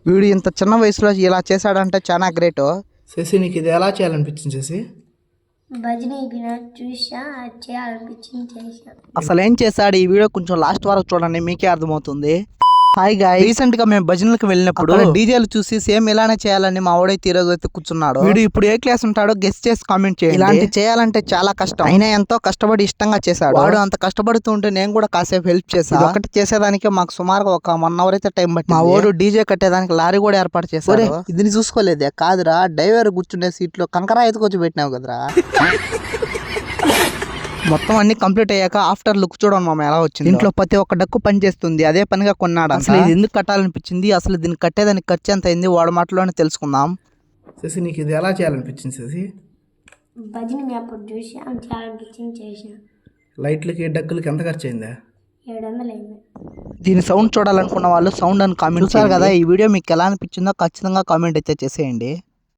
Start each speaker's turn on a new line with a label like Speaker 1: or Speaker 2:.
Speaker 1: వీడు ఇంత చిన్న వయసులో ఇలా చేశాడంటే చాలా గ్రేట్.
Speaker 2: శశి నీకు ఇది ఎలా చేయాలనిపించింది శశి?
Speaker 3: భజన చూసా చేయాలనిపించింది చేసా.
Speaker 1: అసలు ఏం చేశాడు ఈ వీడియో కొంచెం లాస్ట్ వరకు చూడండి, మీకే అర్థమవుతుంది. హాయ్ గాయ్స్, రీసెంట్ గా మేము భజనలకు వెళ్ళినప్పుడు డీజేలు చూసి సేమ్ ఇలానే చేయాలని మా వాడైతే ఈ రోజు అయితే కూర్చున్నాడు. వీడు ఇప్పుడు ఏ క్లాస్ ఉంటాడో గెస్ట్ చేసి కామెంట్ చేయండి. ఇలాంటి చేయాలంటే చాలా కష్టం, అయినా ఎంతో కష్టపడి ఇష్టంగా చేశాడు. వాడు అంత కష్టపడుతూ ఉంటే నేను కూడా కాసేపు హెల్ప్ చేశాను. ఒకటి చేసేదానికి మాకు సుమారుగా ఒక 1 అవర్ అయితే టైం పట్టింది. మా వాడు డీజే కట్టేదానికి లారీ కూడా ఏర్పాటు చేశాడు. ఇది చూసుకోలేదే, కాదురా డ్రైవర్ కూర్చుండే సీట్ లో కంకర ఎత్తుకొచ్చి పెట్టినావు కదరా. మొత్తం అన్ని కంప్లీట్ అయ్యాక ఆఫ్టర్ లుక్ చూడండి మామ ఎలా వచ్చింది. ఇంట్లో ప్రతి ఒక్క డక్కు పని చేస్తుంది, అదే పనిగా కొన్నాడు. అసలు ఇది ఎందుకు కట్టాలనిపించింది, అసలు దీన్ని కట్టేదానికి ఖర్చు ఎంత అయింది వాడి మాటలోనే తెలుసుకుందాం.
Speaker 2: శశి నీకు ఇది ఎలా చేయాలనిపించింది శశి?
Speaker 3: భజన అప్పుడు చూసి చేయాలనిపించింది చేసా.
Speaker 2: లైట్లకి డక్కులకి ఎంత ఖర్చు అయిందా?
Speaker 3: 700 అయింది.
Speaker 1: దీని సౌండ్ చూడాలనుకున్న వాళ్ళు సౌండ్ అని కామెంట్ చేశారు కదా. ఈ వీడియో మీకు ఎలా అనిపించిందో ఖచ్చితంగా కామెంట్ అయితే చేసేయండి.